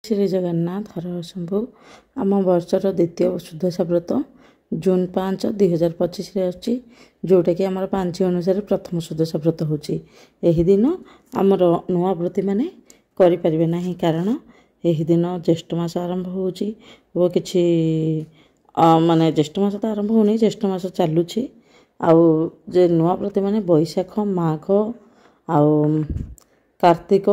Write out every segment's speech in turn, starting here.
श्री जगन्नाथ हर हर शंभु आम वर्षर द्वितीय सुदशा व्रत जून 5 2025 अच्छी जोटा कि आम पांची अनुसार प्रथम सुदशा व्रत होची दिन आमर नुआ व्रती मैंने करें ना कारण यही दिन ज्येष्ठ मास आरंभ होची वो किसी माने ज्येष्ठ मास तो आरंभ होनी ज्येष्ठ मास चलुची आउ जे नुआ व्रती मैंने बैशाख माघ आउ कार्तिक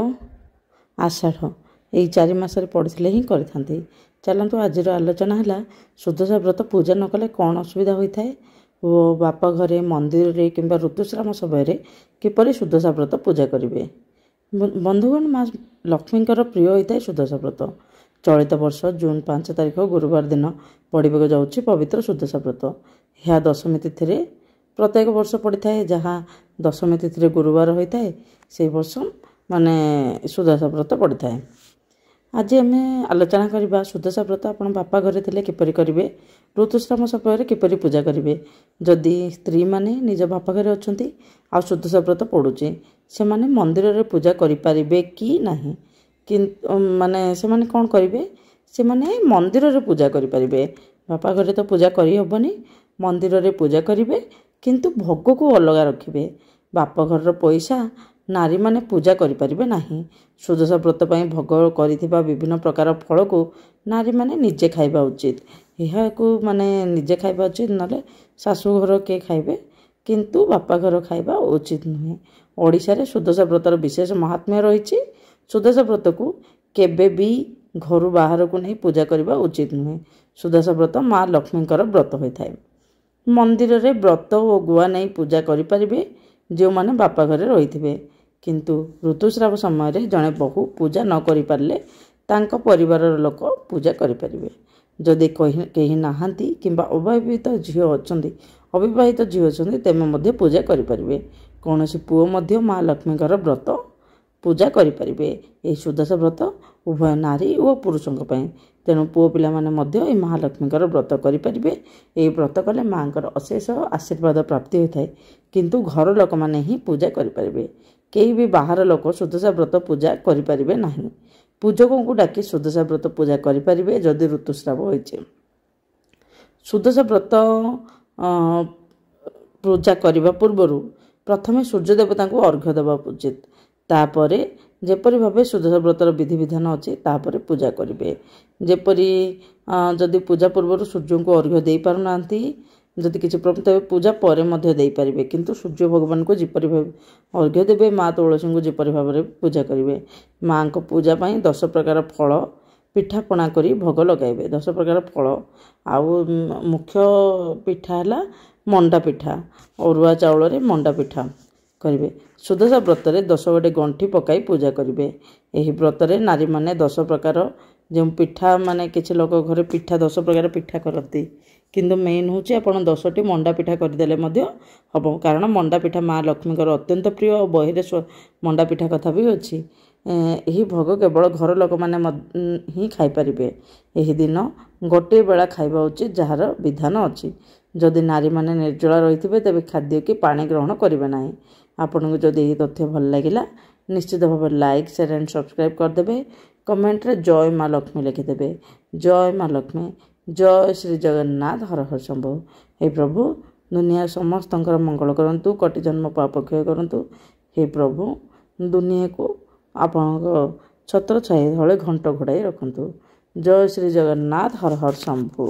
आषाढ़ यही 4 मासरे पड़े ही करें। चलतु आज आलोचना है सुदशा व्रत पूजा न कले कौन असुविधा होता है वो बापा घरे मंदिर रे किंबा ऋतुश्राम समय किपरि सुदशा व्रत पूजा करेंगे। बंधुगण माँ लक्ष्मींकर प्रिय होता है सुदशा व्रत। चलित वर्ष जून 5 तारिख गुरुवार दिन पड़े जाऊँगी पवित्र सुदशा व्रत। यह दशमी तिथि प्रत्येक वर्ष पड़ता है जहाँ दशमी तिथि गुरुवार होता है से वर्ष माने सुदशा व्रत पड़ता है। आज आम आलोचना करवा सुदशा व्रत आप बापा घरे थे किपरि करेंगे ऋतुश्राम समय किपरि पूजा करेंगे। जदि स्त्री माने निज बापा घरे अच्छा आ सुदशा व्रत पड़ुचे से माने मंदिर रे पूजा करें कि नहीं कि माने से माने कौन करेंगे से माने मंदिर रे पूजा करें। बापा घरे तो पूजा करहबनी मंदिर रे पूजा करेंगे किंतु भोग को अलग रखिए। बाप घर पैसा नारी माने पूजा करें नहीं। सुदशा व्रत पर भोग कर विभिन्न प्रकार फल को नारी माने निजे खाइबा उचित। यह को माने निजे खाइबा उचित ना शाशु घर के खाइबे किंतु बापा घर खाइबा उचित नुहे। ओडिशा रे सुदशा व्रतर विशेष महात्म्य रही। सुदशा व्रत को केबे भी घर बाहर को नहीं पूजा करबा उचित नुहे। सुदशा व्रत माँ लक्ष्मींकर व्रत होता है। मंदिर रे व्रत और गुआ नहीं पूजा करें जो माने बापा घरे रही किंतु ऋतुस्राव समय जड़े बहु पूजा न करि पारले तांको परिवार लोक पूजा करें। जदि कहीं नहांती किंबा अविवाहित झील अच्छी अविवाहित झील अच्छी तेमे पूजा करें। कौन पुओ मध्य माँ लक्ष्मींकर व्रत पूजा करें। यह सुदशा व्रत उभय नारी और पुरुषों तेणु पुओ पिला माने महालक्ष्मींकर व्रत करें। यह व्रत कले माँ अशेष आशीर्वाद प्राप्ति होता है किंतु घर लोक मैंने ही पूजा करें। कहीं भी बाहर लोक सुदशा व्रत पूजा करें नहीं। पूजकों को डाकी सुदशा व्रत पूजा करें जदि ऋतुस्राव होइछे। सुदशा व्रत पूजा करने पूर्व प्रथमे सूर्य देवता को अर्घ्य देवा उचित। तापर जेपरी भाव सुदशा व्रतर विधि विधान अच्छी तापर पूजा करेंगे। जेपरी जदि पूजा पूर्व सूर्य को अर्घ्य दे पारना जदि किसी तेज पूजा पर दे पारे किंतु सूर्य भगवान को जिपरि भाव अर्घ्य देवे माँ तुलसी को जिपरि भाव में पूजा करेंगे। माँ को पूजा पाई 10 प्रकार फल पिठापणा करी भोग लगाइबे। 10 प्रकार फल आउ मुख्य पिठा है मंडा पिठा अरुआ चाउल रे मंडा पिठा करेंगे। सुदशा व्रत 10 गोटे गंठी पकाई पूजा करेंगे। यही व्रत नारी माने 10 प्रकार जो पिठा माने किसी लोक घरे पिठा 10 प्रकार पिठा करती किंतु मेन हूँ आप 10टी मंडा पिठा करदेले हम कारण मंडा पिठा माँ लक्ष्मींकर अत्यंत प्रिय और बही मंडा पिठा कथा भी अच्छी। यही भोग केवल घर लोक मैंने ही खाईपारे। यही दिन गोटे बेला खाइबा उचित जार विधान अच्छी। जदि नारी माने निर्जला रही तेज खाद्य कि पानी ग्रहण करेंगे ना। आपन को जदि यही तथ्य भल लगिला निश्चित भाव लाइक शेयर एंड सब्सक्राइब करदे। कमेंट रे जय माँ लक्ष्मी लिखिदेवे। जय माँ लक्ष्मी जय श्री जगन्नाथ हर हर शंभु। हे प्रभु दुनिया समस्त मंगल करंतु कोटि जन्म पाप क्षय करंतु। हे प्रभु दुनिया को आपण छत्र छाया तले घंट घोड़ाई रखंतु। जय श्री जगन्नाथ हर हर शंभु।